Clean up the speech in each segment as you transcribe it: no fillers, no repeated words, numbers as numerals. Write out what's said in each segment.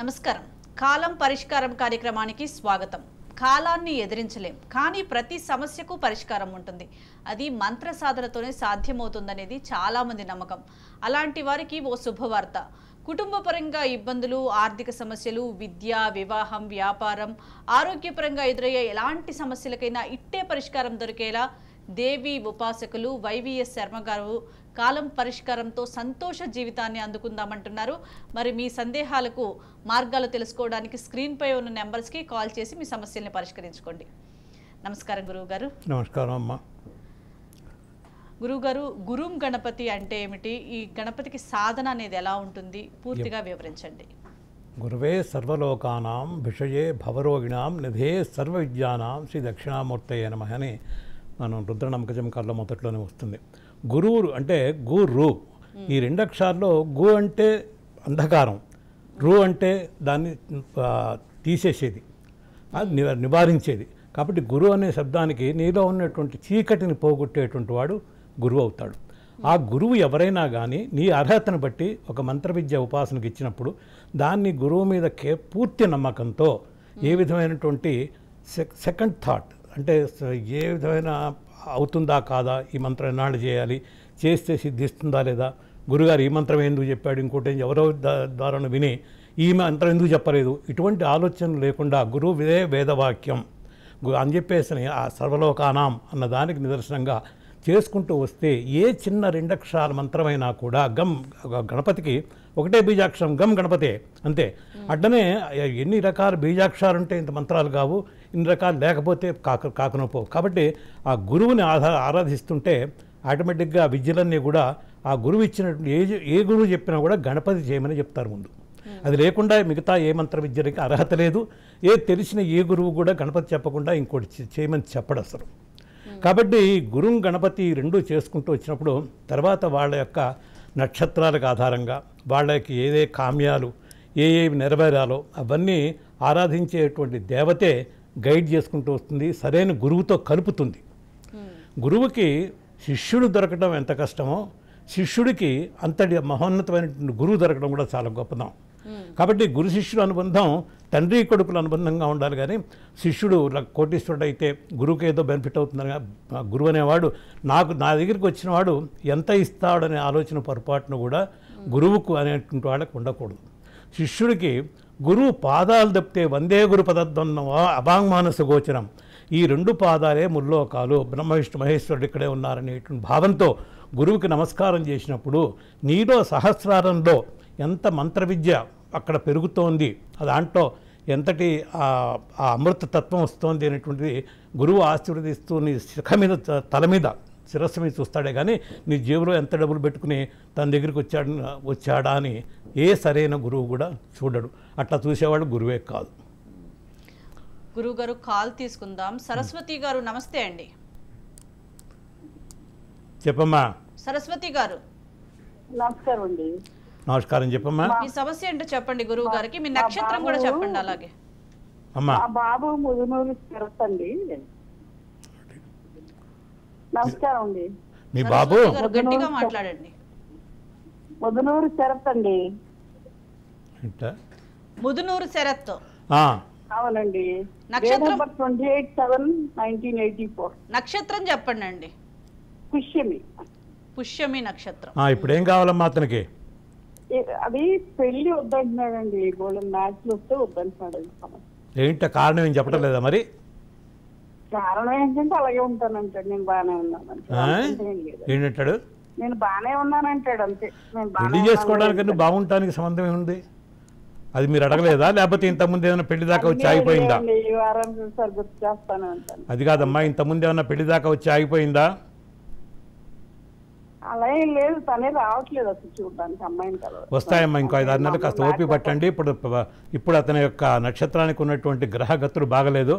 నమస్కారం. కాలం పరిష్కారం కార్యక్రమానికి స్వాగతం. కాలాన్ని ఎదిరించలేం, కానీ ప్రతి సమస్యకు పరిష్కారం ఉంటుంది. అది మంత్ర సాధనతోనే సాధ్యమవుతుందనేది చాలా మంది నమ్మకం. అలాంటి వారికి ఓ శుభవార్త. కుటుంబపరంగా ఇబ్బందులు, ఆర్థిక సమస్యలు, విద్య, వివాహం, వ్యాపారం, ఆరోగ్యపరంగా ఎదురయ్యే ఎలాంటి సమస్యలకైనా ఇట్టే పరిష్కారం దొరికేలా దేవి ఉపాసకులు వైవిఎస్ శర్మ గారు కాలం పరిష్కారంతో సంతోష జీవితాన్ని అందుకుందామంటున్నారు. మరి మీ సందేహాలకు మార్గాలు తెలుసుకోవడానికి స్క్రీన్పై ఉన్న నెంబర్స్కి కాల్ చేసి మీ సమస్యల్ని పరిష్కరించుకోండి. నమస్కారం గురువు గారు. నమస్కారం అమ్మా. గురువుగారు, గురుం గణపతి అంటే ఏమిటి? ఈ గణపతికి సాధన అనేది ఎలా ఉంటుంది? పూర్తిగా వివరించండి. గురువే సర్వలోకానాం విషయే భవరోగిణాం నిధే సర్వ విద్యానాం శ్రీ దక్షిణామూర్తయ్య నమః అని మనం రుద్రనమ్మకజంకాల్లో మొదట్లోనే వస్తుంది. గురువు అంటే గురు. ఈ రెండు అక్షరాల్లో గు అంటే అంధకారం, రు అంటే దాన్ని తీసేసేది, నివారించేది. కాబట్టి గురువు అనే శబ్దానికి నీలో ఉన్నటువంటి చీకటిని పోగొట్టేటువంటి వాడు గురువు అవుతాడు. ఆ గురువు ఎవరైనా కానీ నీ అర్హతను బట్టి ఒక మంత్ర విద్య ఉపాసనకి ఇచ్చినప్పుడు దాన్ని గురువు మీద పూర్తి నమ్మకంతో ఏ విధమైనటువంటి సెకండ్ థాట్ అంటే ఏ విధమైన అవుతుందా కాదా, ఈ మంత్రం ఎన్నాళ్ళు చేయాలి, చేస్తే సిద్ధిస్తుందా లేదా, గురుగారు ఈ మంత్రం ఎందుకు చెప్పాడు, ఇంకోటి ఎవరో ద్వారా విని ఈ మంత్రం ఎందుకు చెప్పలేదు, ఇటువంటి ఆలోచన లేకుండా గురువు ఇదే వేదవాక్యం అని చెప్పేసి ఆ సర్వలోకానాం అన్న దానికి నిదర్శనంగా చేసుకుంటూ వస్తే ఏ చిన్న రెండక్షరాల మంత్రమైనా కూడా గణపతికి ఒకటే బీజాక్షరం గం గణపతే అంతే. అడ్డనే ఎన్ని రకాల బీజాక్షరాలు ఉంటే ఇంత మంత్రాలు కావు, ఇన్ని రకాలు లేకపోతే కాకనోపో. కాబట్టి ఆ గురువుని ఆరాధిస్తుంటే ఆటోమేటిక్గా విద్యలన్నీ కూడా ఆ గురువు ఇచ్చినటువంటి ఏ గురువు చెప్పినా కూడా గణపతి చేయమని చెప్తారు ముందు. అది లేకుండా మిగతా ఏ మంత్ర విద్యలకి అర్హత లేదు. తెలిసిన ఏ గురువు కూడా గణపతి చెప్పకుండా ఇంకోటి చేయమని చెప్పడు అసలు. కాబట్టి గురుం గణపతి రెండూ చేసుకుంటూ వచ్చినప్పుడు తర్వాత వాళ్ళ యొక్క నక్షత్రాలకు ఆధారంగా వాళ్ళకి ఏదే కామ్యాలు ఏవి నెరవేరాలో అవన్నీ ఆరాధించేటువంటి దేవతే గైడ్ చేసుకుంటూ వస్తుంది, సరైన గురువుతో కలుపుతుంది. గురువుకి శిష్యుడు దొరకడం ఎంత కష్టమో శిష్యుడికి అంతటి మహోన్నతమైనటువంటి గురువు దొరకడం కూడా చాలా గొప్పదం. కాబట్టి గురు శిష్యుడు అనుబంధం తండ్రి కొడుకుల అనుబంధంగా ఉండాలి. కానీ శిష్యుడు కోటీశ్వరుడు అయితే గురువుకి ఏదో బెనిఫిట్ అవుతుందని గురువు అనేవాడు నా దగ్గరికి వచ్చిన వాడు ఎంత ఇస్తాడనే ఆలోచన పొరపాటును కూడా గురువుకు అనేటువంటి వాళ్ళకి ఉండకూడదు. శిష్యుడికి గురువు పాదాలు తప్పితే వందే గురు పదద్వం అభాంగమానస గోచరం, ఈ రెండు పాదాలే ముల్లోకాలు, బ్రహ్మ విష్ణు మహేశ్వరుడు ఇక్కడే ఉన్నారనేటువంటి భావంతో గురువుకి నమస్కారం చేసినప్పుడు నీలో సహస్రారంలో ఎంత మంత్ర విద్య అక్కడ పెరుగుతోంది, దాంట్లో ఎంతటి ఆ అమృత తత్వం వస్తోంది అనేటువంటిది గురువు ఆశీర్వదిస్తూ నీ శిఖ మీద తల మీద శిరస్సు మీద చూస్తాడే కానీ నీ జేబులో ఎంత డబ్బులు పెట్టుకుని తన దగ్గరికి వచ్చాడా అని ఏ సరైన గురువు కూడా చూడడు. అట్లా చూసేవాడు గురువే కాదు. గురువు గారు కాల్ తీసుకుందాం. సరస్వతి గారు నమస్తే అండి. చెప్పమ్మా. సరస్వతి గారు నమస్కారం అండి. నమస్కారం, చెప్పమ్మా. మీ సమస్య ఏంటో చెప్పండి గురువు గారికి, మీ నక్షత్రం కూడా చెప్పండి. అలాగే అమ్మా. మా బాబు ముదునూరు తిరుపతి. నమస్కారం అండి. మీ బాబు గట్టిగా మాట్లాడండి. ముదునూరు తిరుపతి. ముదునూరు శరత్. అవునండి. నక్షత్రం 28/7/1984. నక్షత్రం చెప్పండి అండి. పుష్యమి. పుష్యమి నక్షత్రం. ఇప్పుడు ఏం కావాలమ్మా అతనికి? అది పెళ్లి వద్దంటున్నాడండి. గోల్డెన్ మ్యాచ్లు వస్తే వద్దంటున్నాడు. ఏంటో కారణం ఏం చెప్పడం లేదా మరి? కారణం ఏంటంటే అలాగే ఉంటానంటాడు. నేను బాగానే ఉన్నాను ఏంటంటాడు? నేను బాగానే ఉన్నానంటాడు అంతే. పెళ్లి చేసుకోవడానికి బాగుంటానికి సంబంధం ఏముంది? అది మీరు అడగలేదా? లేకపోతే ఇంతకుముందు ఏమైనా పెళ్లి దాకా వచ్చి ఆగిపోయిందా? అది కాదమ్మా, ఇంతకుముందు ఏమైనా పెళ్లి దాకా వచ్చి ఆగిపోయిందా? అలా ఏం లేదు, తనే రావట్లేదు అసలు చూడడానికి అమ్మాయిని. వస్తాయమ్మా, ఇంకో 5-6 నెలలు కాస్త ఓపిక పట్టండి. ఇప్పుడు అతని యొక్క నక్షత్రానికి ఉన్నటువంటి గ్రహగతులు బాగలేదు.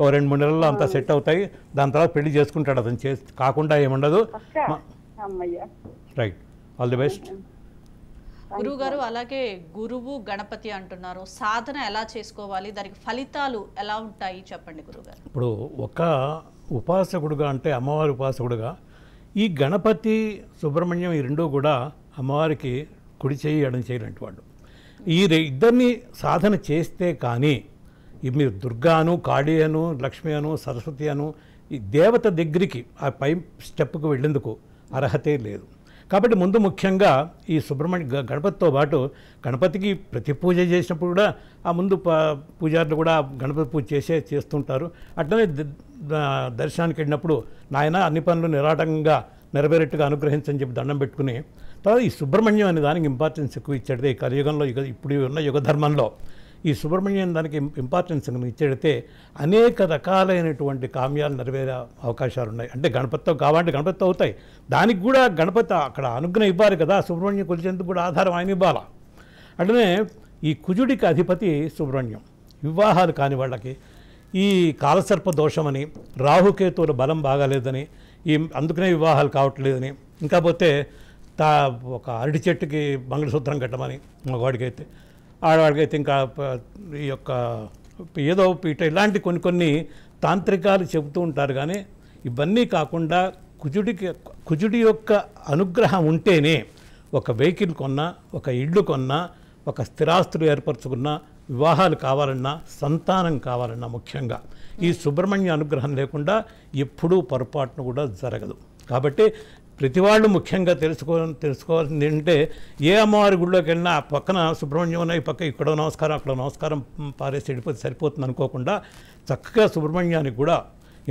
ఓ 2-3 నెలల్లో అంతా సెట్ అవుతాయి. దాని తర్వాత పెళ్లి చేసుకుంటాడు. అతను కాకుండా ఏముండదు. Right, all the best. గురువు గారు, అలాగే గురువు గణపతి అంటున్నారు, సాధన ఎలా చేసుకోవాలి, దానికి ఫలితాలు ఎలా ఉంటాయి చెప్పండి గురువుగారు. ఇప్పుడు ఒక ఉపాసకుడుగా అంటే అమ్మవారి ఉపాసకుడుగా ఈ గణపతి సుబ్రహ్మణ్యం ఈ రెండూ కూడా అమ్మవారికి కుడి చేయి ఎడం చేయలాంటి వాడు. ఇద్దరిని సాధన చేస్తే కానీ మీరు దుర్గాను, కాళీ అను, లక్ష్మి అను, సరస్వతి అను ఈ దేవత దగ్గరికి ఆ పై స్టెప్కు వెళ్ళేందుకు అర్హతే లేదు. కాబట్టి ముందు ముఖ్యంగా ఈ గణపతితో పాటు గణపతికి ప్రతి పూజ చేసినప్పుడు కూడా ఆ ముందు పూజారులు కూడా గణపతి పూజ చేస్తుంటారు. అట్లనే దర్శనానికి వెళ్ళినప్పుడు నాయన అన్ని పనులు నిరాటంగా నెరవేరేట్టుగా అనుగ్రహించని చెప్పి దండం పెట్టుకుని తర్వాత ఈ సుబ్రహ్మణ్యం అనే దానికి ఇంపార్టెన్స్ ఎక్కువ ఇచ్చేది. ఈ కలియుగంలో ఇప్పుడు ఉన్న యుగ ధర్మంలో ఈ సుబ్రహ్మణ్యం దానికి ఇంపార్టెన్స్ ఇచ్చేడితే అనేక రకాలైనటువంటి కామ్యాలు నెరవేరే అవకాశాలు ఉన్నాయి. అంటే గణపతితో కావాలంటే గణపతితో అవుతాయి, దానికి కూడా గణపతి అక్కడ అనుగ్రహం ఇవ్వాలి కదా, సుబ్రహ్మణ్యం కొలిచేందుకు కూడా ఆధారం ఆయన ఇవ్వాలా. అట్లనే ఈ కుజుడికి అధిపతి సుబ్రహ్మణ్యం. వివాహాలు కాని వాళ్ళకి ఈ కాలసర్ప దోషమని, రాహుకేతువుల బలం బాగాలేదని, అందుకనే వివాహాలు కావట్లేదని, ఇంకా పోతే ఒక అరటి చెట్టుకి మంగళసూత్రం కట్టమని మగవాడికైతే, ఆడవాడికైతే ఇంకా ఈ యొక్క ఏదో పీట ఇలాంటి కొన్ని తాంత్రికాలు చెబుతూ ఉంటారు. కానీ ఇవన్నీ కాకుండా కుజుడి యొక్క అనుగ్రహం ఉంటేనే ఒక వెహికల్ కొన్నా, ఒక ఇళ్ళు కొన్నా, ఒక స్థిరాస్తులు ఏర్పరచుకున్నా, వివాహాలు కావాలన్నా, సంతానం కావాలన్నా ముఖ్యంగా ఈ సుబ్రహ్మణ్య అనుగ్రహం లేకుండా ఎప్పుడూ పొరపాటును కూడా జరగదు. కాబట్టి ప్రతి వాళ్ళు ముఖ్యంగా తెలుసుకోవాల్సింది ఏంటంటే ఏ అమ్మవారి గుడిలోకి వెళ్ళినా ఆ పక్కన సుబ్రహ్మణ్యం ఉన్న ఈ పక్క ఇక్కడ నమస్కారం అక్కడ నమస్కారం పారేసి వెళ్ళిపోతే సరిపోతుంది అనుకోకుండా చక్కగా సుబ్రహ్మణ్యానికి కూడా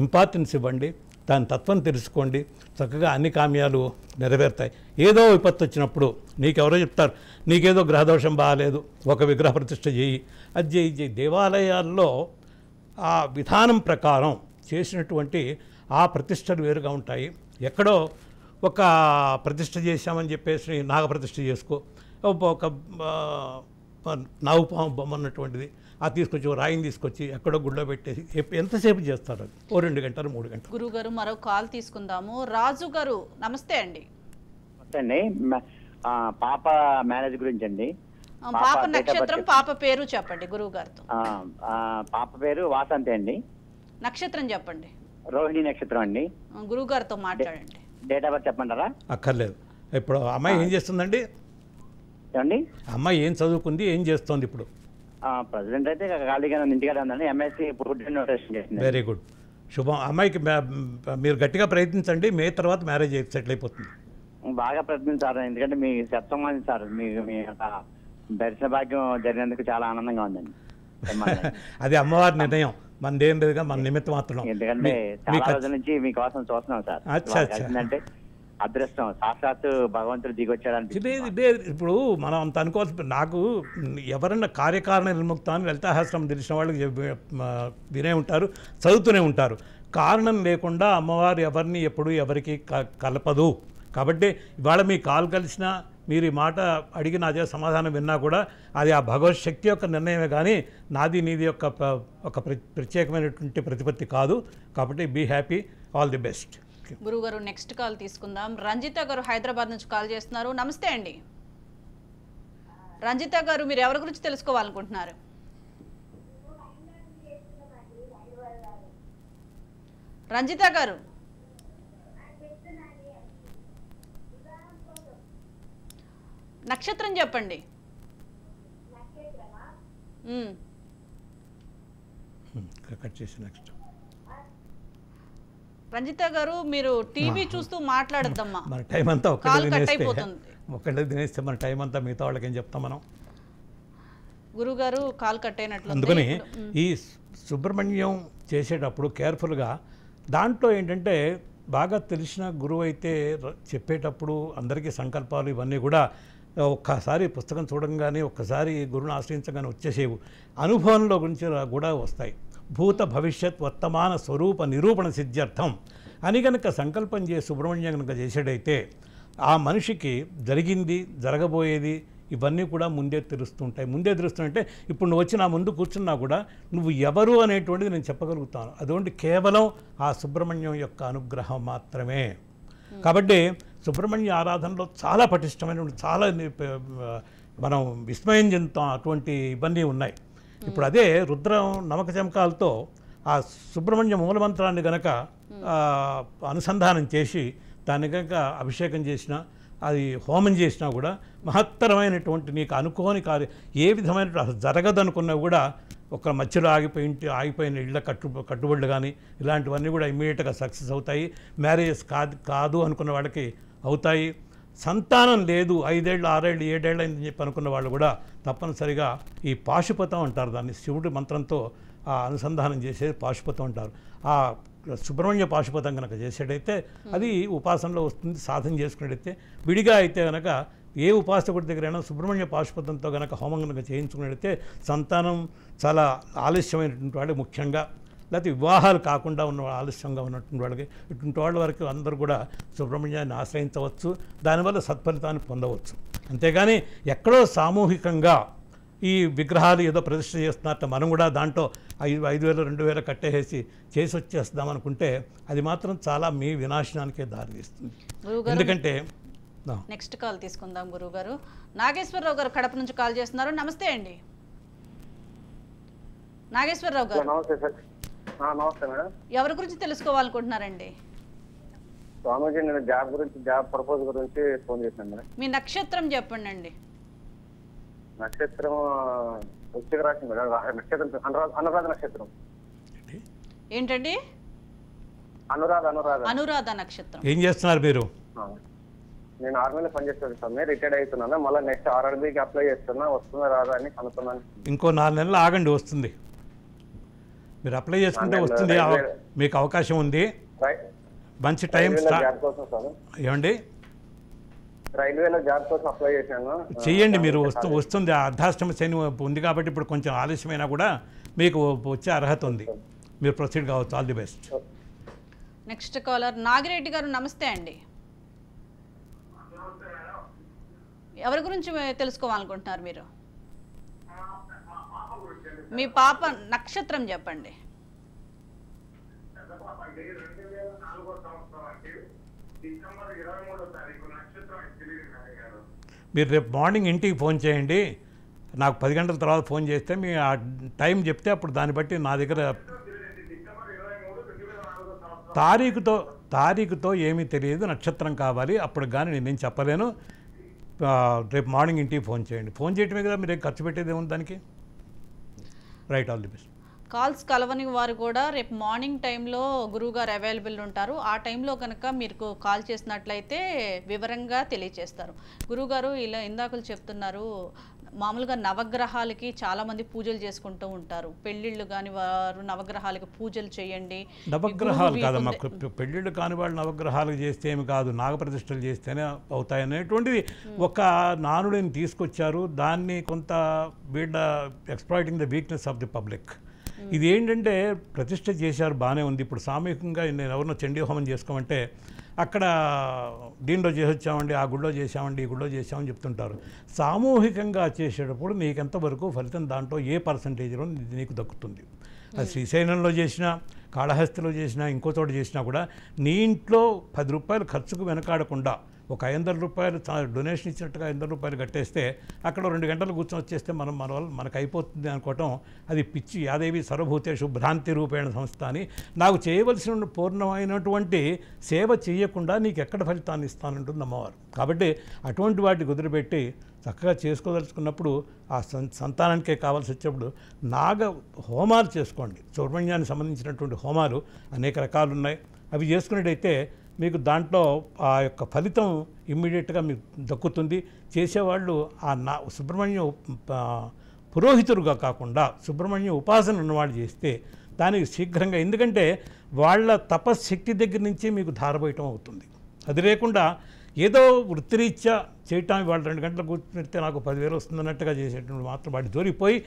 ఇంపార్టెన్స్ ఇవ్వండి, దాని తత్వం తెలుసుకోండి, చక్కగా అన్ని కామ్యాలు నెరవేరుతాయి. ఏదో విపత్తు వచ్చినప్పుడు నీకెవరో చెప్తారు నీకేదో గ్రహదోషం బాగాలేదు, ఒక విగ్రహ ప్రతిష్ఠ చేయి, అది చేయి. దేవాలయాల్లో ఆ విధానం ప్రకారం చేసినటువంటి ఆ ప్రతిష్టలు వేరుగా ఉంటాయి. ఎక్కడో ఒక ప్రతిష్ఠ చేశామని చెప్పేసి నాగప్రతిష్ఠ చేసుకో, ఒక నాగుపాము బొమ్మ అన్నటువంటిది అది తీసుకొచ్చి రాయిని తీసుకొచ్చి ఎక్కడో గుళ్ళో పెట్టేసి ఎంతసేపు చేస్తారు? ఓ 2 గంటలు 3 గంటలు. గురుగారు మరో కాల్ తీసుకుందాము. రాజు గారు నమస్తే అండి. నమస్తే అండి. పాప మ్యారేజ్ గురించి అండి. పాప నక్షత్రం, పాప పేరు చెప్పండి గురువు గారితో. పాప పేరు వాసంతి అండి. నక్షత్రం చెప్పండి. రోహిణి నక్షత్రం అండి. గురువు గారితో మాట్లాడండి. డేట్ ఆఫ్ బర్త్ చెప్పంటారా? అక్కర్లేదు. ఇప్పుడు అమ్మాయి ఏం చేస్తుందండి? ఏమండి అమ్మాయి ఏం చదువుకుంది, ఏం చేస్తోంది ఇప్పుడు? ప్రెసిడెంట్ అయితే ఖాళీగా ఇంటికాడ ఉందండి. ఎంఎస్సీ ఫుడ్ ఇన్నోవేషన్ చేసింది. వెరీ గుడ్, శుభం. అమ్మాయికి మీరు గట్టిగా ప్రయత్నించండి, మే తర్వాత మ్యారేజ్ సెటిల్ అయిపోతుంది. బాగా ప్రయత్నించారు, ఎందుకంటే మీ సత్సంగం సార్, మీ దర్శన భాగ్యం జరిగినందుకు చాలా ఆనందంగా ఉందండి. అది అమ్మవారి నిర్ణయం, మనదేం లేదుగా, మన నిమిత్తం మాత్రం. ఎందుకంటే చాలా రోజుల నుంచి మీకోసం చూస్తున్నాం సార్. అంటే అదృష్టం, సాక్షాత్తు భగవంతుడు దిగొచ్చాడని. ఇప్పుడు మనం అంత అనుకోవచ్చు. నాకు ఎవరన్నా కార్యకారణ విముక్తాన్ని లలితాశాస్త్రం తెలిసిన వాళ్ళకి వినే ఉంటారు, చదువుతూనే ఉంటారు. కారణం లేకుండా అమ్మవారు ఎవరిని ఎప్పుడు ఎవరికి కలపదు. కాబట్టి ఇవాళ మీ కాల్ కలిసినా, మీరు ఈ మాట అడిగి నా చేసే సమాధానం విన్నా కూడా అది ఆ భగవత్ శక్తి యొక్క నిర్ణయమే కానీ నాది నీది యొక్క ఒక ప్రత్యేకమైనటువంటి ప్రతిపత్తి కాదు. కాబట్టి be happy, all the best. గురుగారు నెక్స్ట్ కాల్ తీసుకుందాం. రంజిత గారు హైదరాబాద్ నుంచి కాల్ చేస్తున్నారు. నమస్తే అండి రంజిత గారు, మీరు ఎవరి గురించి తెలుసుకోవాలనుకుంటున్నారు? రంజిత గారు నక్షత్రం చెప్పండి. కట్ చేసి నెక్స్ట్. రంజిత గారు, మీరు టీవీ చూస్తూ మాట్లాడద్దమ్మా, మన టైం అంతా ఒక్కడే తినేస్తే మన టైం అంతా మిగతా వాళ్ళకి ఏం చెప్తాం మనం? గురుగారు కాల్ కట్ అయినట్లు. అందుకని ఈ సుబ్రహ్మణ్యం చేసేటప్పుడు కేర్ఫుల్గా, దాంట్లో ఏంటంటే బాగా తెలిసిన గురువు అయితే చెప్పేటప్పుడు అందరికీ సంకల్పాలు ఇవన్నీ కూడా ఒక్కసారి పుస్తకం చూడంగానే, ఒక్కసారి గురువుని ఆశ్రయించగానే వచ్చేసేవు. అనుభవంలో గురించి కూడా వస్తాయి. భూత భవిష్యత్ వర్తమాన స్వరూప నిరూపణ సిద్ధ్యర్థం అని కనుక సంకల్పం చేసి సుబ్రహ్మణ్యం కనుక చేసేటైతే ఆ మనిషికి జరిగింది, జరగబోయేది ఇవన్నీ కూడా ముందే తెలుస్తుంటాయి. ముందే తెలుస్తుంటే ఇప్పుడు నువ్వు వచ్చి నా ముందు కూర్చున్నా కూడా నువ్వు ఎవరు అనేటువంటిది నేను చెప్పగలుగుతాను. అటువంటి కేవలం ఆ సుబ్రహ్మణ్యం యొక్క అనుగ్రహం మాత్రమే. కాబట్టి సుబ్రహ్మణ్య ఆరాధనలో చాలా పటిష్టమైనటువంటి, చాలా మనం విస్మయం చెందుతాం, అటువంటి ఇవన్నీ ఉన్నాయి. ఇప్పుడు అదే రుద్రం నమక చమకాలతో ఆ సుబ్రహ్మణ్య మూలమంత్రాన్ని కనుక అనుసంధానం చేసి దాన్ని కనుక అభిషేకం చేసిన, అది హోమం చేసినా కూడా మహత్తరమైనటువంటి నీకు అనుకోని కార్యం ఏ విధమైన అసలు జరగదనుకున్నా కూడా ఒక మధ్యలో ఆగిపోయిన ఇళ్ళ కట్టుబడులు కానీ ఇలాంటివన్నీ కూడా ఇమ్మీడియట్గా సక్సెస్ అవుతాయి. మ్యారేజెస్ కాదు అనుకున్న వాళ్ళకి అవుతాయి. సంతానం లేదు 5 ఏళ్ళు 6 ఏళ్ళు 7 ఏళ్ళు అని చెప్పి అనుకున్న వాళ్ళు కూడా తప్పనిసరిగా ఈ పాశుపతం అంటారు దాన్ని, శివుడి మంత్రంతో అనుసంధానం చేసేది పాశుపతం అంటారు. ఆ సుబ్రహ్మణ్య పాశుపతం కనుక చేసేటైతే అది ఉపాసనలో వస్తుంది. సాధన చేసుకున్నట్టయితే విడిగా అయితే కనుక ఏ ఉపాసకుడి దగ్గరైనా సుబ్రహ్మణ్య పాశుపతంతో కనుక హోమం కనుక చేయించుకున్నట్టయితే సంతానం చాలా ఆలస్యమైనటువంటి వాళ్ళు, ముఖ్యంగా లేకపోతే వివాహాలు కాకుండా ఉన్న ఆలస్యంగా ఉన్నటువంటి వాళ్ళకి, ఇటువంటి వాళ్ళ వరకు అందరూ కూడా సుబ్రహ్మణ్యాన్ని ఆశ్రయించవచ్చు. దానివల్ల సత్ఫలితాన్ని పొందవచ్చు. అంతేగాని ఎక్కడో సామూహికంగా ఈ విగ్రహాలు ఏదో ప్రతిష్ఠ చేస్తున్నట్టు మనం కూడా దాంట్లో 5,000 2,000 కట్టేసి చేసి వచ్చేస్తాం అనుకుంటే అది మాత్రం చాలా మీ వినాశనానికే దారితీస్తుంది. ఎందుకంటే నెక్స్ట్ కాల్ తీసుకుందాం గురువుగారు. నాగేశ్వరరావు గారు కడప నుంచి కాల్ చేస్తున్నారు. నమస్తే అండి నాగేశ్వరరావు గారు. నమస్తే సార్. నమస్తే మేడం. ఎవరి గురించి తెలుసుకోవాలనుకుంటున్నారండి? స్వామీజీ, నేను జాబ్ గురించి, జాబ్ పర్పస్ గురించి ఫోన్ చేశాను మేడం. మీ నక్షత్రం చెప్పండి అండి. నక్షత్రం వృశ్చిక రాశి మేడం. నక్షత్రం అనురాధ నక్షత్రం. ఏంటండి? అనురాధ నక్షత్రం. ఏం చేస్తున్నారు మీరు? నేను ఆర్మీలో పనిచేస్తాను స్వామి, రిటైర్డ్ అవుతున్నాను. మళ్ళీ నెక్స్ట్ RRBకి అప్లై చేస్తున్నా, వస్తుందా రాదా అని కనుక్కున్నాను. ఇంకో 4 నెలలు ఆగండి, వస్తుంది. మీరు అప్లై చేసుకుంటే వస్తుంది, మీకు అవకాశం ఉంది. మంచి టైం ఏమండి? రైల్వేలో జాబ్ కోసం అప్లై చేశాను. చెయ్యండి, మీరు వస్తుంది. అర్ధాష్టమ శని ఉంది కాబట్టి ఇప్పుడు కొంచెం ఆలస్యమైనా కూడా మీకు వచ్చే అర్హత ఉంది. మీరు ప్రొసీడ్ కావచ్చు. All the best. Next caller Nagireddy గారు. నమస్తే అండి. ఎవరి గురించి తెలుసుకోవాలనుకుంటున్నారు మీరు? మీ పాప నక్షత్రం చెప్పండి. మీరు రేపు మార్నింగ్ ఇంటికి ఫోన్ చేయండి. నాకు 10 గంటల తర్వాత ఫోన్ చేస్తే మీ ఆ టైం చెప్తే అప్పుడు దాన్ని బట్టి నా దగ్గర తారీఖుతో ఏమీ తెలియదు. నక్షత్రం కావాలి, అప్పుడు కానీ నేను చెప్పలేను. రేపు మార్నింగ్ ఇంటికి ఫోన్ చేయండి. ఫోన్ చేయటమే కదా, మీరు ఖర్చు పెట్టేది ఏముంది దానికి. Right, all the best. Calls కలవని వారు కూడా రేపు మార్నింగ్ టైంలో గురువుగారు అవైలబుల్ ఉంటారు. ఆ టైంలో కనుక మీరు కాల్ చేసినట్లయితే వివరంగా తెలియచేస్తారు. గురువుగారు ఇలా ఇందాకలు చెప్తున్నారు, మామూలుగా నవగ్రహాలకి చాలామంది పూజలు చేసుకుంటూ ఉంటారు. పెళ్ళిళ్ళు కాని వారు నవగ్రహాలకి పూజలు చేయండి. నవగ్రహాలు కాదమ్మా, పెళ్ళిళ్ళు కాని వాళ్ళు నవగ్రహాలకు చేస్తే ఏమి కాదు, నాగప్రతిష్టలు చేస్తేనే అవుతాయనేటువంటిది ఒక నానుడిని తీసుకొచ్చారు. దాన్ని కొంత వీళ్ళ exploiting the weakness of the public. ఇది ఏంటంటే ప్రతిష్ఠ చేశారు, బాగానే ఉంది. ఇప్పుడు సామూహికంగా నేను ఎవరినో చండీ హోమం చేసుకోమంటే అక్కడ దీనిలో చేసొచ్చామండి, ఆ గుళ్ళో చేసామండి, ఈ గుళ్ళో చేసామని చెప్తుంటారు. సామూహికంగా చేసేటప్పుడు నీకు ఎంతవరకు ఫలితం దాంట్లో ఏ పర్సంటేజ్లో నీకు దక్కుతుంది. అది శ్రీశైలంలో చేసినా, కాళహస్తిలో చేసినా, ఇంకో చోట చేసినా కూడా నీ ఇంట్లో 10 రూపాయలు ఖర్చుకు వెనకాడకుండా ఒక 500 రూపాయలు డొనేషన్ ఇచ్చినట్టుగా 500 రూపాయలు కట్టేస్తే అక్కడ 2 గంటలు కూర్చొని వచ్చేస్తే మనకు అయిపోతుంది అనుకోవటం అది పిచ్చి. యాదేవి సర్వభూతేషు భ్రాంతి రూపేణ సంస్థ అని. నాకు చేయవలసిన పూర్ణమైనటువంటి సేవ చేయకుండా నీకు ఎక్కడ ఫలితాన్ని ఇస్తానంటుంది అమ్మవారు. కాబట్టి అటువంటి వాటిని కుదిరిపెట్టి చక్కగా చేసుకోదలుచుకున్నప్పుడు ఆ సంతానానికే కావాల్సి వచ్చేప్పుడు నాగ హోమాలు చేసుకోండి. సుబ్రహ్మణ్యానికి సంబంధించినటువంటి హోమాలు అనేక రకాలు ఉన్నాయి. అవి చేసుకునేటైతే మీకు దాంట్లో ఆ యొక్క ఫలితం ఇమ్మీడియట్గా మీకు దక్కుతుంది. చేసేవాళ్ళు ఆ సుబ్రహ్మణ్యం పురోహితులుగా కాకుండా సుబ్రహ్మణ్యం ఉపాసన ఉన్నవాళ్ళు చేస్తే దానికి శీఘ్రంగా, ఎందుకంటే వాళ్ళ తపశ్శక్తి దగ్గర నుంచి మీకు ధారపోయటం అవుతుంది. అది లేకుండా ఏదో వృత్తిరీత్యా చేయటానికి వాళ్ళు 2 గంటలు కూర్చుంటే నాకు 10,000 వస్తుందన్నట్టుగా చేసేటువంటి మాత్రం వాటి దూరిపోయి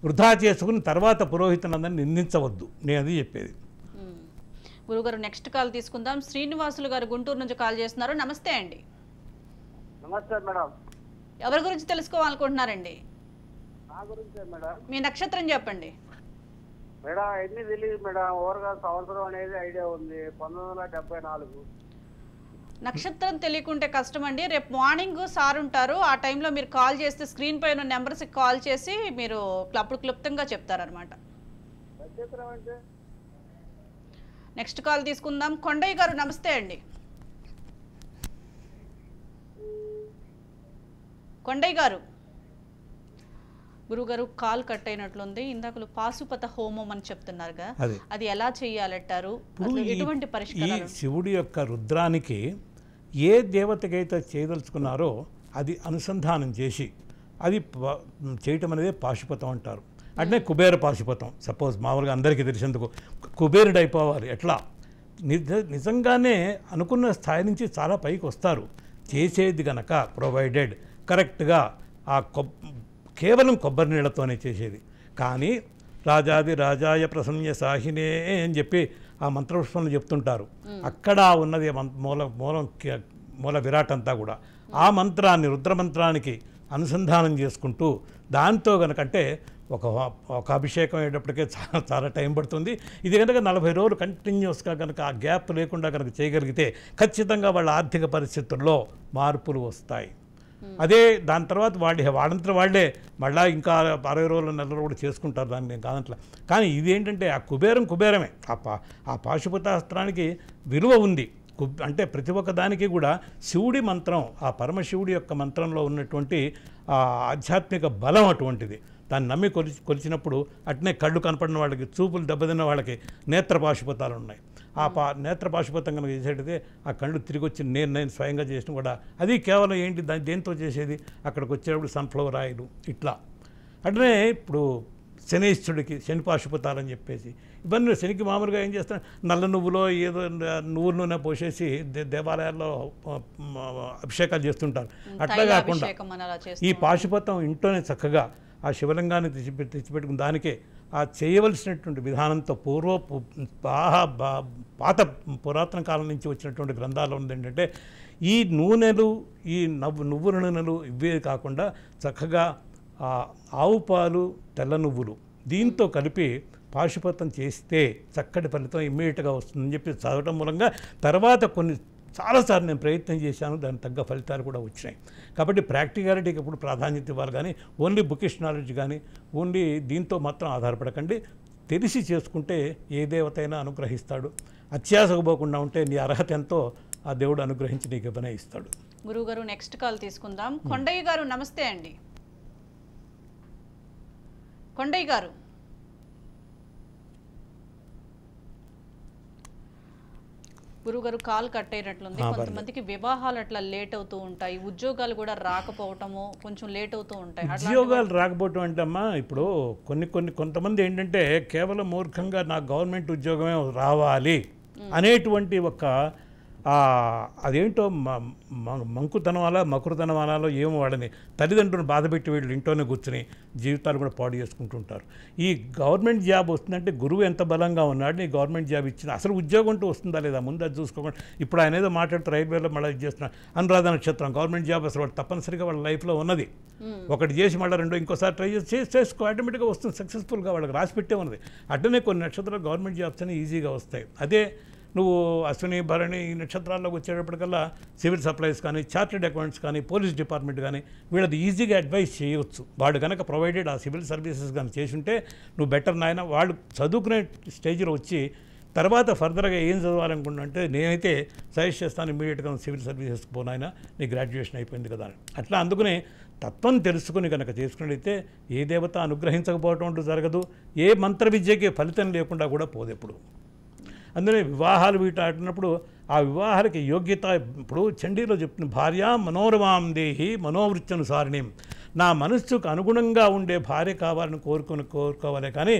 వృధా చేసుకుని తర్వాత పురోహితులందరినీ నిందించవద్దు. నేను అది చెప్పేది. గురుగారు నెక్స్ట్ కాల్ తీసుకుందాం. శ్రీనివాసులు గారు గుంటూరు నుంచి కాల్ చేస్తున్నారు. నమస్తే అండి. నమస్తే మేడం. ఎవరి గురించి తెలుసుకోవాలనుకుంటున్నారండి? నా గురించే మేడం. మీ నక్షత్రం చెప్పండి. మేడం ఎన్ని తెలియదు మేడం, ఓవర్గా సంవత్సరం అనేది ఐడియా ఉంది. 1974. నక్షత్రం తెలియకుంటే కష్టం అండి. రేపు మార్నింగ్ సార్ ఉంటారు, ఆ టైంలో మీరు కాల్ చేస్తే స్క్రీన్ పై ఉన్న నెంబర్స్కి కాల్ చేసి మీరు అప్పుడు క్లుప్తంగా చెప్తారనమాట. నక్షత్రం అంటే నెక్స్ట్ కాల్ తీసుకుందాం. కొండయ్య గారు నమస్తే అండి. కొండయ్య గారు, గురుగారు కాల్ కట్ అయినట్లుంది. ఇందాకలు పాశుపత హోమం అని చెప్తున్నారుగా, అది ఎలా చేయాలంటారు? ఎటువంటి పరిష్కారాలు? ఈ శివుడి యొక్క రుద్రానికి ఏ దేవతకైతే చేయదలుచుకున్నారో అది అనుసంధానం చేసి అది చేయటం అనేది పాశుపతం అంటారు. అంటే కుబేర పాశుపతం. సపోజ్ మామూలుగా అందరికీ తెలిసేందుకు కుబేరుడు అయిపోవాలి. ఎట్లా నిజంగానే అనుకున్న స్థాయి నుంచి చాలా పైకి వస్తారు చేసేది గనక, ప్రొవైడెడ్ కరెక్ట్గా ఆ కేవలం కొబ్బరి నీళ్ళతోనే చేసేది. కానీ రాజాది రాజాయ ప్రసన్య సాహినే అని చెప్పి ఆ మంత్రపుష్పంలో చెప్తుంటారు. అక్కడ ఉన్నది మూల విరాట్ అంతా కూడా ఆ మంత్రాన్ని, రుద్రమంత్రానికి అనుసంధానం చేసుకుంటూ దాంతో కనుకంటే ఒక అభిషేకం అయ్యేటప్పటికే చాలా టైం పడుతుంది. ఇది కనుక 40 రోజులు కంటిన్యూస్గా కనుక ఆ గ్యాప్ లేకుండా కనుక చేయగలిగితే ఖచ్చితంగా వాళ్ళ ఆర్థిక పరిస్థితుల్లో మార్పులు వస్తాయి. అదే దాని తర్వాత వాళ్ళంతా వాళ్ళే మళ్ళీ ఇంకా 60 రోజులు, నెల రోజులు కూడా చేసుకుంటారు, దాన్ని నేను కాదంట్లా. కానీ ఇదేంటంటే ఆ కుబేరమే. ఆ పాశుపతాస్త్రానికి విలువ ఉంది. అంటే ప్రతి ఒక్క దానికి కూడా శివుడి మంత్రం, ఆ పరమశివుడి యొక్క మంత్రంలో ఉన్నటువంటి ఆధ్యాత్మిక బలం అటువంటిది. దాన్ని నమ్మి కొలిచినప్పుడు అట్నే కళ్ళు కనపడిన వాళ్ళకి, చూపులు దెబ్బతిన్న వాళ్ళకి నేత్ర పాశుపతాలు ఉన్నాయి. ఆ నేత్ర పాశుపతం కనుక చేసేటైతే ఆ కళ్ళు తిరిగి వచ్చి నేను స్వయంగా చేసిన కూడా అది కేవలం ఏంటి, దేంతో చేసేది? అక్కడికి వచ్చేటప్పుడు సన్ఫ్లవర్ ఆయిల్ ఇట్లా. అట్లనే ఇప్పుడు శనీశ్వరుడికి శని పాశుపతాలని చెప్పేసి ఇవన్నీ శనికి మామూలుగా ఏం చేస్తాను, నల్ల నువ్వులో ఏదో నువ్వుల నూనె పోసేసి దేవాలయాల్లో అభిషేకాలు చేస్తుంటారు. అట్లా కాకుండా ఈ పాశుపతం ఇంట్లోనే చక్కగా ఆ శివలింగాన్ని తెచ్చిపెట్టుకుని దానికే ఆ చేయవలసినటువంటి విధానంతో పాత పురాతన కాలం నుంచి వచ్చినటువంటి గ్రంథాలు ఉంది ఏంటంటే ఈ నూనెలు, ఈ నువ్వుల నూనెలు ఇవే కాకుండా చక్కగా ఆవు పాలు, తెల్ల నువ్వులు దీంతో కలిపి పాశుపతం చేస్తే చక్కటి ఫలితం ఇమ్మీడియట్గా వస్తుందని చెప్పి చదవడం మూలంగా తర్వాత చాలాసార్లు నేను ప్రయత్నం చేశాను, దానికి తగ్గ ఫలితాలు కూడా వచ్చినాయి. కాబట్టి ప్రాక్టికాలిటీకి ఎప్పుడు ప్రాధాన్యత ఇవ్వాలి, కానీ ఓన్లీ బుకిష్ నాలెడ్జ్ కానీ ఓన్లీ దీంతో మాత్రం ఆధారపడకండి. తెలిసి చేసుకుంటే ఏ దేవత అయినా అనుగ్రహిస్తాడు. అత్యాశకు పోకుండా ఉంటే నీ అర్హత ఎంతో ఆ దేవుడు అనుగ్రహించి నీకు ఇవ్వనే ఇస్తాడు. గురువుగారు నెక్స్ట్ కాల్ తీసుకుందాం. కొండయ్య గారు నమస్తే అండి. కొండయ్య గారు, గురుగారు కాల్ కట్ అయినట్లుంది. కొంతమందికి వివాహాలు అట్లా లేట్ అవుతూ ఉంటాయి, ఉద్యోగాలు కూడా రాకపోవటము కొంచెం లేట్ అవుతూ ఉంటాయి. ఉద్యోగాలు రాకపోవటం అంటే అమ్మా, ఇప్పుడు కొంతమంది ఏంటంటే కేవలం మూర్ఖంగా నాకు గవర్నమెంట్ ఉద్యోగమే రావాలి అనేటువంటి ఒక అదేంటో మంకుతనం అలా మకురుతనం అనాలో ఏమో వాళ్ళని తల్లిదండ్రులను బాధపెట్టి వీళ్ళు ఇంట్లోనే కూర్చుని జీవితాలు కూడా పాడు చేసుకుంటుంటారు. ఈ గవర్నమెంట్ జాబ్ వస్తుందంటే గురువు ఎంత బలంగా ఉన్నాడు, నీ గవర్నమెంట్ జాబ్ ఇచ్చిన అసలు ఉద్యోగం అంటూ వస్తుందా లేదా ముందు అది చూసుకోకుండా. ఇప్పుడు ఆయన ఏదో మాట్లాడుతూ రైల్వేలో మళ్ళీ ఇది చేస్తున్నాడు. అనురాధ నక్షత్రం గవర్నమెంట్ జాబ్ అసలు వాడు తప్పనిసరిగా వాళ్ళ లైఫ్లో ఉన్నది. ఒకటి చేసి మళ్ళీ ఇంకోసారి ట్రై చేసుకో, ఆటోమేటిక్గా వస్తుంది, సక్సెస్ఫుల్గా వాళ్ళకి రాసి పెట్టే ఉన్నది. అట్లనే కొన్ని నక్షత్రాలు గవర్నమెంట్ జాబ్స్ అని ఈజీగా వస్తాయి. అదే నువ్వు అశ్విని, భరణి ఈ నక్షత్రాల్లోకి వచ్చేటప్పటికల్లా సివిల్ సప్లైస్ కానీ, చార్టెడ్ అకౌంట్స్ కానీ, పోలీస్ డిపార్ట్మెంట్ కానీ వీళ్ళది ఈజీగా అడ్వైస్ చేయవచ్చు. వాడు కనుక ప్రొవైడెడ్ ఆ సివిల్ సర్వీసెస్ కానీ చేసుంటే నువ్వు బెటర్ నాయన. వాళ్ళు చదువుకునే స్టేజ్లో వచ్చి తర్వాత ఫర్దర్గా ఏం చదవాలనుకుంటున్నా అంటే నేనైతే సజెస్ట్ చేస్తాను, ఇమీడియట్గా సివిల్ సర్వీసెస్కి పోనాయినా, నీ గ్రాడ్యుయేషన్ అయిపోయింది కదా అని. అట్లా అందుకనే తత్వం తెలుసుకుని కనుక చేసుకున్నట్టయితే ఏ దేవత అనుగ్రహించకపోవటం అంటూ జరగదు, ఏ మంత్ర విద్యకి ఫలితం లేకుండా కూడా పోదు ఎప్పుడు. అందులో వివాహాలు వీట ఆడినప్పుడు ఆ వివాహాలకి యోగ్యత, ఇప్పుడు చండీలో చెప్తున్న భార్య మనోరమాం దేహి మనోవృత్యనుసారిణి, నా మనస్సుకు అనుగుణంగా ఉండే భార్య కావాలని కోరుకోవాలి. కానీ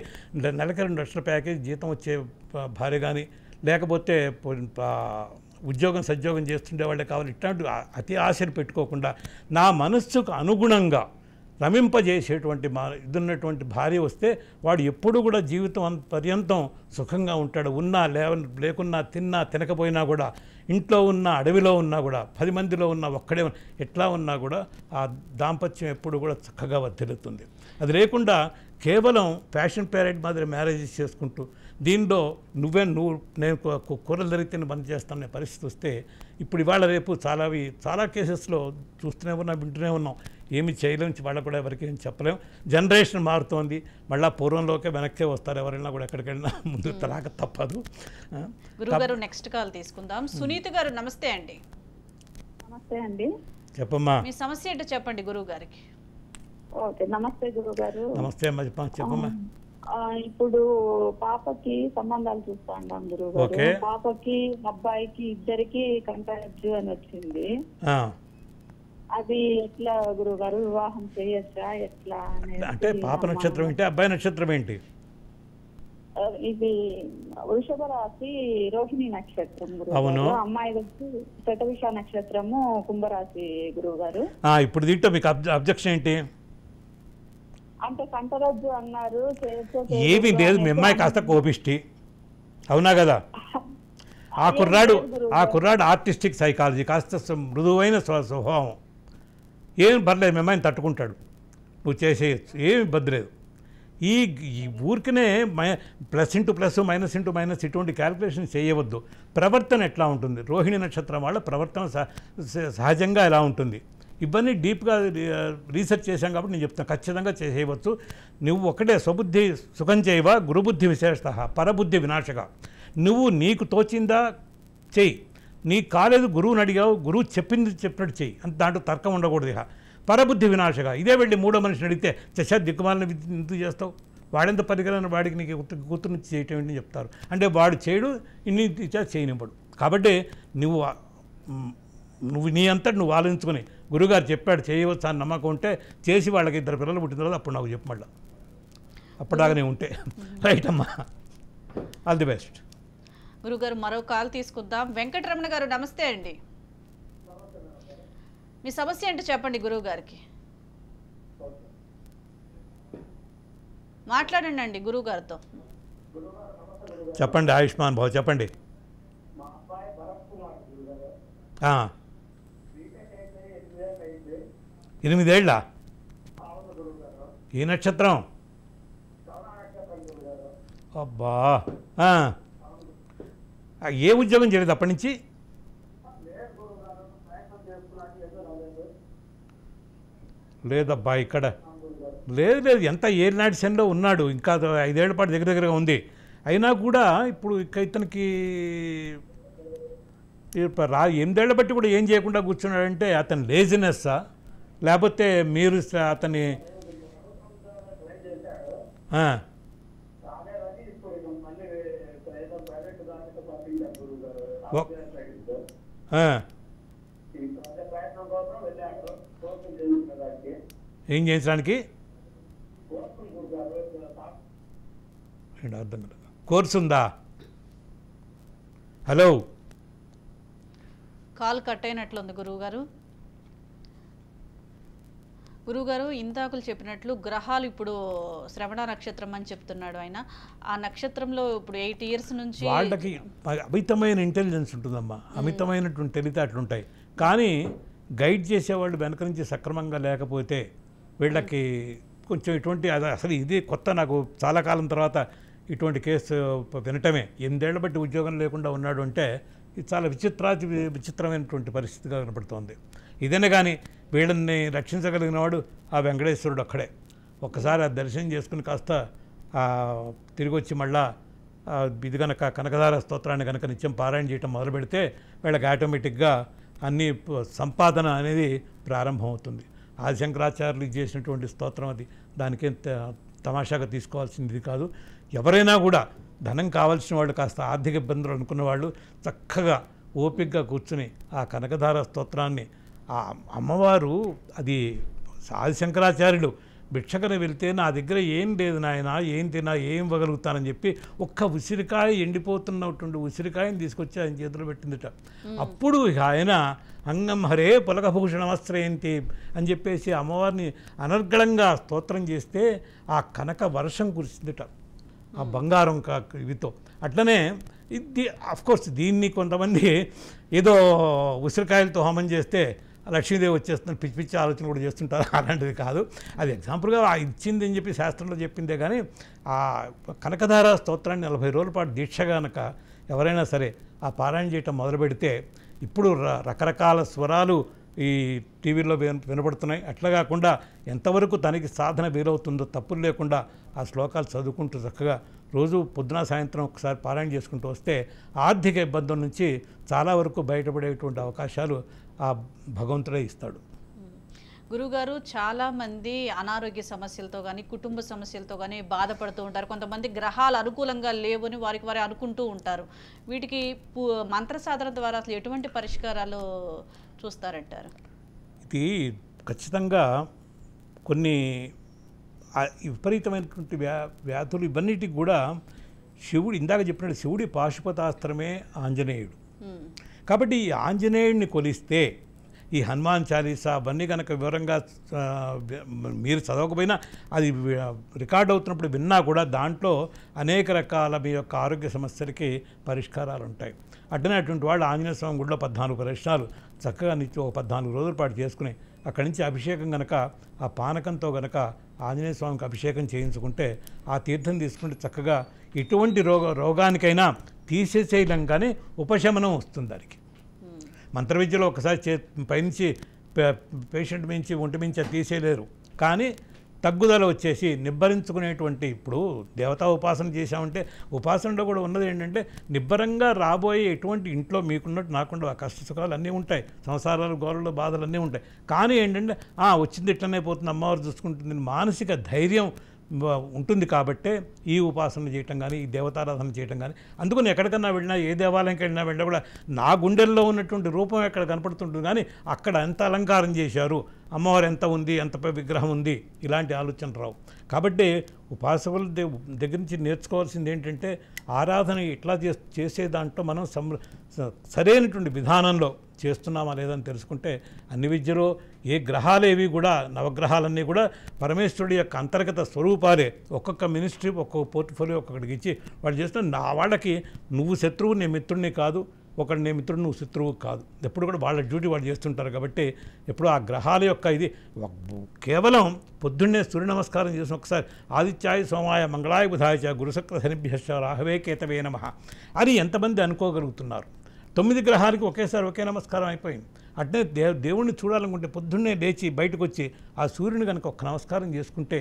నెలకి 2 లక్షల ప్యాకేజ్ జీతం వచ్చే భార్య కానీ, లేకపోతే సద్యోగం చేస్తుండే వాళ్ళే కావాలి, ఇట్లాంటి అతి ఆశలు పెట్టుకోకుండా నా మనస్సుకు అనుగుణంగా రమింపజేసేటువంటి ఇదున్నటువంటి భార్య వస్తే వాడు ఎప్పుడు కూడా జీవితం పర్యంతం సుఖంగా ఉంటాడు. ఉన్నా లేకున్నా, తిన్నా తినకపోయినా కూడా, ఇంట్లో ఉన్న అడవిలో ఉన్నా కూడా, 10 మందిలో ఉన్న ఒక్కడే ఎట్లా ఉన్నా కూడా ఆ దాంపత్యం ఎప్పుడు కూడా చక్కగా వర్ధిల్లుతుంది. అది లేకుండా కేవలం ఫ్యాషన్ పేరెంట్ మాదిరి మ్యారేజెస్ చేసుకుంటూ దీనిలో నేను కూరలు జరిగితే బంద్ చేస్తాననే పరిస్థితి వస్తే ఇప్పుడు ఇవాళ రేపు చాలా కేసెస్లో చూస్తూనే ఉన్నాం, వింటూనే ఉన్నాం. ఏమి చేయలేం, వాళ్ళకు కూడా ఎవరికి ఏం చెప్పలేం. జనరేషన్ మారుతోంది, మళ్ళీ పూర్వంలోకే వెనక్కే వస్తారు. ఎవరైనా కూడా ఎక్కడికైనా ముందు తరాక తప్పదు. గురుగారు నెక్స్ట్ కాల్ తీసుకుందాం. సునీత గారు నమస్తే అండి. నమస్తే అండి. చెప్పమ్మా. మీ సమస్య ఏంటో చెప్పండి గురువు గారికి. ఓకే, నమస్తే గురువు గారు. నమస్తే అమ్మా, చెప్పమ్మా. ఇప్పుడు పాపకి సంబంధాలు చూస్తా ఉన్నాం గురువు గారు. ఓకే. పాపకి అబ్బాయికి ఇద్దరికి కంటరజ్జు అని వచ్చింది. ఆ, అది ఎట్లా గురువు గారు, వివాహం చేయొచ్చా ఎట్లా అనేది? అంటే పాప నక్షత్రం ఏంటి, అబ్బాయి నక్షత్రం ఏంటి? ఇది వృషభ రాశి రోహిణి నక్షత్రం గురువు అవును. గారు. అమ్మాయి వచ్చి శతవిష నక్షత్రము కుంభరాశి గురువు గారు. ఇప్పుడు దీంట్లో మీకు అబ్జెక్షన్ ఏంటి? అంటే కంటరజ్జు అన్నారు, ఏమీ లేదు, మీ అమ్మాయి కాస్త కోపిష్టి, అవునా కదా? ఆ కుర్రాడు ఆర్టిస్టిక్ సైకాలజీ, కాస్త మృదువైన స్వభావం, ఏం పర్లేదు, మీ అమ్మాయిని తట్టుకుంటాడు, నువ్వు చేసేయచ్చు, ఏమి ఇబ్బంది లేదు. ఈ ఊరికనే plus into plus minus into minus ఇటువంటి క్యాలిక్యులేషన్ చేయవద్దు. ప్రవర్తన ఎట్లా ఉంటుంది, రోహిణి నక్షత్రం వాళ్ళ ప్రవర్తన సహజంగా ఎలా ఉంటుంది, ఇవన్నీ డీప్గా రీసెర్చ్ చేశాం కాబట్టి నేను చెప్తాను, ఖచ్చితంగా చేసేయవచ్చు. నువ్వు ఒకటే స్వబుద్ధి సుఖం చేయవా గురుబుద్ధి విశేషత పరబుద్ధి వినాశక. నువ్వు నీకు తోచిందా చెయ్యి, నీకు కాలేదు గురువుని అడిగావు, గురువు చెప్పినట్టు చెయ్యి, అంత దాంట్లో తర్కం ఉండకూడదు. ఇక పరబుద్ధి వినాశగా, ఇదే వెళ్ళి మూడో మనిషిని అడిగితే చచ్చా దిక్కుమాలని ఎందుకు చేస్తావు, వాడెంత పరికరాన్ని వాడికి నీకు కూతురు చేయటం ఏంటని చెప్తారు. అంటే వాడు చేయడు, ఇన్ని చేయనివ్వడు. కాబట్టి నువ్వు నీ అంతటి నువ్వు ఆలోచించుకొని గురుగారు చెప్పాడు చేయవచ్చు అని నమ్మకం ఉంటే చేసి వాళ్ళకి ఇద్దరు పిల్లలు పుట్టిన తర్వాత అప్పుడు నాకు చెప్పు, మళ్ళీ అప్పటిదాకానే ఉంటే రైట్ అమ్మా. All the best. గురుగారు మరో కాల్ తీసుకుందాం. వెంకటరమణ గారు నమస్తే అండి. మీ సమస్య ఏంటో చెప్పండి గురువు గారికి. మాట్లాడండి అండి గురువు గారితో. చెప్పండి ఆయుష్మాన్ భావ్, చెప్పండి. 8 ఏళ్ళ? ఈ నక్షత్రం? అబ్బా, ఏ ఉద్యోగం చేయలేదు అప్పటి నుంచి? లేదబ్బా, ఇక్కడ లేదు, ఎంత ఏనాటి శనిలో ఉన్నాడు, ఇంకా 5 ఏళ్ల పాటు దగ్గరగా ఉంది. అయినా కూడా ఇప్పుడు ఇతనికి 8 ఏళ్ల బట్టి కూడా ఏం చేయకుండా కూర్చున్నాడంటే అతని లేజినెస్సా, లేకపోతే మీరు అతని ఏం చేయించడానికి అర్థం కదా, కోర్సు ఉందా? హలో, కాల్ కట్ అయినట్లుంది గురువుగారు. గురువుగారు ఇందాకులు చెప్పినట్లు గ్రహాలు ఇప్పుడు శ్రవణ నక్షత్రం అని చెప్తున్నాడు ఆయన. ఆ నక్షత్రంలో ఇప్పుడు 8 years నుంచి వాళ్ళకి అమితమైన ఇంటెలిజెన్స్ ఉంటుందమ్మా, అమితమైనటువంటి తెలివితేటలు ఉంటాయి. కానీ గైడ్ చేసేవాళ్ళు వెనక నుంచి సక్రమంగా లేకపోతే వీళ్ళకి కొంచెం ఇటువంటి అసలు ఇది కొత్త, నాకు చాలా కాలం తర్వాత ఇటువంటి కేసు వినటమే. 8 ఏళ్ల బట్టి ఉద్యోగం లేకుండా ఉన్నాడు అంటే ఇది చాలా విచిత్రమైనటువంటి పరిస్థితిగా కనపడుతోంది. ఇదనే కానీ వీళ్ళని రక్షించగలిగిన వాడు ఆ వెంకటేశ్వరుడు ఒక్కడే. ఒక్కసారి ఆ దర్శనం చేసుకుని కాస్త తిరిగి వచ్చి మళ్ళా ఇది కనుక కనకధార స్తోత్రాన్ని కనుక నిత్యం పారాయణ చేయటం మొదలు పెడితే వీళ్ళకి ఆటోమేటిక్గా అన్ని సంపాదన అనేది ప్రారంభమవుతుంది. ఆదిశంకరాచార్యులు చేసినటువంటి స్తోత్రం అది, దానికేం తమాషాగా తీసుకోవాల్సింది కాదు. ఎవరైనా కూడా ధనం కావాల్సిన వాళ్ళు, కాస్త ఆర్థిక ఇబ్బందులు అనుకున్న వాళ్ళు చక్కగా ఓపికగా కూర్చుని ఆ కనకధార స్తోత్రాన్ని, ఆ అమ్మవారు అది ఆదిశంకరాచార్యులు భిక్షకని వెళ్తే నా దగ్గర ఏం లేదు నాయన, ఏం తినా ఏం ఇవ్వగలుగుతానని చెప్పి ఒక్క ఉసిరికాయ, ఎండిపోతున్నటువంటి ఉసిరికాయని తీసుకొచ్చి ఆయన చేతిలో పెట్టిందిట. అప్పుడు ఆయన అంగం హరే పులకభూషణమస్త్రయంతి అని చెప్పేసి అమ్మవారిని అనర్గళంగా స్తోత్రం చేస్తే ఆ కనక వర్షం కురిసిందిట, ఆ బంగారం ఇవితో. అట్లనే ఇది అఫ్కోర్స్ దీన్ని కొంతమంది ఏదో ఉసిరికాయలతో హోమం చేస్తే లక్ష్మీదేవి వచ్చేస్తున్న పిచ్చి పిచ్చి ఆలోచన కూడా చేస్తుంటారు. అలాంటిది కాదు, అది ఎగ్జాంపుల్గా ఇచ్చింది అని చెప్పి శాస్త్రంలో చెప్పిందే. కానీ ఆ కనకధార స్తోత్రాన్ని 40 రోజుల పాటు దీక్షగా కనుక ఎవరైనా సరే ఆ పారాయణ చేయటం మొదలు పెడితే, ఇప్పుడు రకరకాల స్వరాలు ఈ టీవీలో వినపడుతున్నాయి. అట్లా కాకుండా ఎంతవరకు తనకి సాధన వీలవుతుందో తప్పులు లేకుండా ఆ శ్లోకాలు చదువుకుంటూ చక్కగా రోజు పొద్దున సాయంత్రం ఒకసారి పారాయణ చేసుకుంటూ వస్తే ఆర్థిక ఇబ్బందుల నుంచి చాలా వరకు బయటపడేటువంటి అవకాశాలు ఆ భగవంతుడే ఇస్తాడు. గురుగారు, చాలామంది అనారోగ్య సమస్యలతో కానీ కుటుంబ సమస్యలతో కానీ బాధపడుతూ ఉంటారు. కొంతమంది గ్రహాలు అనుకూలంగా లేవని వారికి వారే అనుకుంటూ ఉంటారు. వీటికి మంత్ర సాధన ద్వారా అసలు ఎటువంటి పరిష్కారాలు చూస్తారంటారు? ఇది ఖచ్చితంగా కొన్ని విపరీతమైనటువంటి వ్యాధులు ఇవన్నిటికి కూడా శివుడు ఇందాక చెప్పినట్టు శివుడి పాశుపతాస్త్రమే ఆంజనేయుడు. కాబట్టి ఈ ఆంజనేయుడిని కొలిస్తే ఈ హనుమాన్ చాలీసా అవన్నీ కనుక వివరంగా మీరు చదవకపోయినా అది రికార్డ్ అవుతున్నప్పుడు విన్నా కూడా దాంట్లో అనేక రకాల మీ యొక్క ఆరోగ్య సమస్యలకి పరిష్కారాలు ఉంటాయి. అట్లనే అటువంటి వాళ్ళు ఆంజనేయ స్వామి గుడిలో 14 ప్రదక్షిణాలు చక్కగా నిత్యం ఒక 14 రోజుల పాటు చేసుకుని అక్కడి నుంచి అభిషేకం కనుక ఆ పానకంతో కనుక ఆంజనేయ స్వామికి అభిషేకం చేయించుకుంటే ఆ తీర్థం తీసుకుంటే చక్కగా ఎటువంటి రోగానికైనా తీసేసేయడంగానే ఉపశమనం వస్తుంది. దానికి మంత్ర విద్యలో ఒకసారి పైనుంచి పేషెంట్ మించి ఒంటి మించి తీసేయలేరు, కానీ తగ్గుదల వచ్చేసి నిబ్బరించుకునేటువంటి ఇప్పుడు దేవతా ఉపాసన చేశామంటే ఉపాసనలో కూడా ఉన్నది ఏంటంటే నిబ్బరంగా రాబోయే ఎటువంటి ఇంట్లో మీకున్నట్టు నాకుండా కష్ట సుఖాలు అన్నీ ఉంటాయి, సంసారాలు గోరలు బాధలు అన్నీ ఉంటాయి. కానీ ఏంటంటే వచ్చింది ఇట్లనే పోతుంది, అమ్మవారు చూసుకుంటుంది, మానసిక ధైర్యం ఉంటుంది. కాబట్టే ఈ ఉపాసన చేయటం కానీ ఈ దేవతారాధన చేయటం కానీ అందుకని ఎక్కడికన్నా వెళ్ళినా ఏ దేవాలయంకి వెళ్ళినా కూడా నా గుండెల్లో ఉన్నటువంటి రూపం ఎక్కడ కనపడుతుంటుంది, కానీ అక్కడ ఎంత అలంకారం చేశారు, అమ్మవారు ఎంత ఉంది, ఎంత విగ్రహం ఉంది, ఇలాంటి ఆలోచన రావు. కాబట్టి ఉపాసకుల దగ్గర నుంచి నేర్చుకోవాల్సింది ఏంటంటే ఆరాధన ఎట్లా చేసే దాంట్లో మనం సరైనటువంటి విధానంలో చేస్తున్నామా లేదని తెలుసుకుంటే అన్ని విద్యలో ఏ గ్రహాలేవి కూడా నవగ్రహాలన్నీ కూడా పరమేశ్వరుడి యొక్క అంతర్గత స్వరూపాలే. ఒక్కొక్క మినిస్ట్రీ ఒక్కొక్క పోర్ట్ఫోలియో ఒక్కొక్కడికి ఇచ్చి వాళ్ళు చేస్తున్న నా వాళ్ళకి నువ్వు శత్రువు నేను మిత్రుడిని కాదు, ఒకటి నేను మిత్రుడు నువ్వు శత్రువు కాదు, ఎప్పుడు కూడా వాళ్ళ డ్యూటీ వాళ్ళు చేస్తుంటారు. కాబట్టి ఎప్పుడు ఆ గ్రహాల యొక్క ఇది కేవలం పొద్దున్నే సూర్య నమస్కారం చేసిన ఒకసారి ఆదిత్యాయ సోమాయ మంగళాయ బుధాయ గురుశక్ర శనిభ్యశ్చ రాహవే కేతవే నమః అని ఎంతమంది అనుకోగలుగుతున్నారు? 9 గ్రహాలకి ఒకేసారి ఒకే నమస్కారం అయిపోయింది. అట్నే దేవుణ్ణి చూడాలనుకుంటే పొద్దున్నే లేచి బయటకు వచ్చి ఆ సూర్యుని కనుక ఒక్క నమస్కారం చేసుకుంటే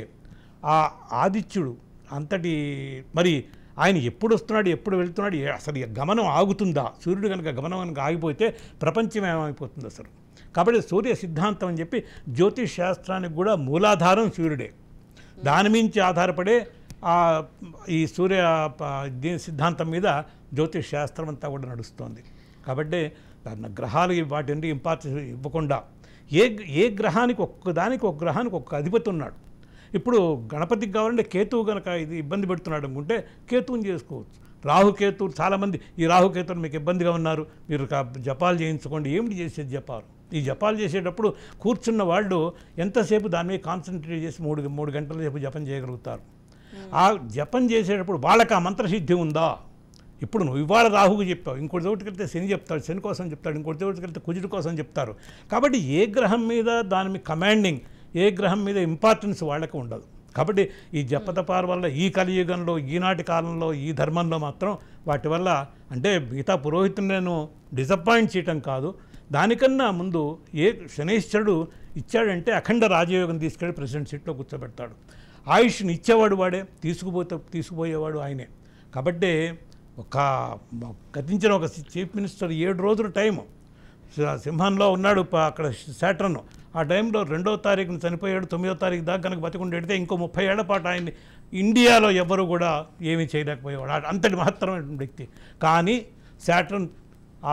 ఆ ఆదిత్యుడు అంతటి మరి ఆయన ఎప్పుడు వస్తున్నాడు ఎప్పుడు వెళ్తున్నాడు అసలు గమనం ఆగుతుందా? సూర్యుడు కనుక గమనం కనుక ఆగిపోతే ప్రపంచం ఏమైపోతుంది అసలు. కాబట్టి సూర్య సిద్ధాంతం అని చెప్పి జ్యోతిష్ శాస్త్రానికి కూడా మూలాధారం సూర్యుడే. దాని మించి ఆధారపడే ఈ సూర్య దీని సిద్ధాంతం మీద జ్యోతిష్ శాస్త్రం అంతా కూడా నడుస్తోంది. కాబట్టి గ్రహాలు వాటి ఇంపార్టెన్స్ ఇవ్వకుండా ఏ గ్రహానికి ఒక్క గ్రహానికి ఒక్క అధిపతి ఉన్నాడు. ఇప్పుడు గణపతికి కావాలంటే కేతువు కనుక ఇది ఇబ్బంది పెడుతున్నాడు అనుకుంటే కేతువుని చేసుకోవచ్చు. రాహుకేతువు చాలామంది ఈ రాహుకేతువులు మీకు ఇబ్బందిగా ఉన్నారు, మీరు జపాలు చేయించుకోండి. ఏమిటి చేసేది జపాలు? ఈ జపాలు చేసేటప్పుడు కూర్చున్న వాళ్ళు ఎంతసేపు దాని మీద కాన్సన్ట్రేట్ చేసి 3 గంటల సేపు జపం చేయగలుగుతారు. ఆ జపం చేసేటప్పుడు వాళ్ళకి ఆ మంత్రసిద్ధి ఉందా? ఇప్పుడు నువ్వు ఇవాళ రాహుకు చెప్పావు, ఇంకోటి చోటుకి వెళ్తే శని చెప్తాడు, శని కోసం చెప్తాడు, ఇంకోటి చోటుకి వెళ్తే కుజుడి కోసం చెప్తారు. కాబట్టి ఏ గ్రహం మీద దాని మీద కమాండింగ్, ఏ గ్రహం మీద ఇంపార్టెన్స్ వాళ్ళకి ఉండదు. కాబట్టి ఈ జపతపాల వల్ల ఈ కలియుగంలో ఈనాటి కాలంలో ఈ ధర్మంలో మాత్రం వాటి వల్ల అంటే మిగతా పురోహితుని నేను డిసప్పాయింట్ చేయటం కాదు, దానికన్నా ముందు శనైశ్వరుడు ఇచ్చాడంటే అఖండ రాజయోగం తీసుకెళ్ళి ప్రెసిడెంట్ సీట్లో కూర్చోబెడతాడు. ఆయుష్ని ఇచ్చేవాడు వాడే, తీసుకుపోయేవాడు ఆయనే. కాబట్టి గతించిన ఒక చీఫ్ మినిస్టర్ 7 రోజుల టైము సింహంలో ఉన్నాడు అక్కడ శాటర్న్. ఆ టైంలో 2వ తారీఖున చనిపోయాడు, 9వ తారీఖు దాకా కనుక బతికుండి పెడితే ఇంకో 30 ఏళ్ల పాటు ఆయన్ని ఇండియాలో ఎవరు కూడా ఏమీ చేయలేకపోయేవాడు, అంతటి మహత్తరమైన వ్యక్తి. కానీ శాటర్న్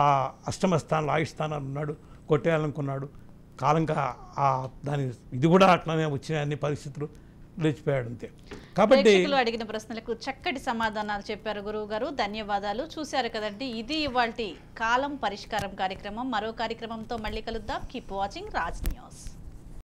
ఆ అష్టమ స్థానంలో ఆయుష్ స్థానాలు ఉన్నాడు, కొట్టేయాలనుకున్నాడు. కాలంగా దాని ఇది కూడా అట్లానే వచ్చినాయి అన్ని పరిస్థితులు, లేచిపోయాడు అంతే. కాబట్టి అడిగిన ప్రశ్నలకు చక్కటి సమాధానాలు చెప్పారు గురువు గారు, ధన్యవాదాలు. చూశారు కదండి, ఇది ఇవాల్టి కాలం పరిష్కారం కార్యక్రమం. మరో కార్యక్రమంతో మళ్ళీ కలుద్దాం. Keep watching Raj news.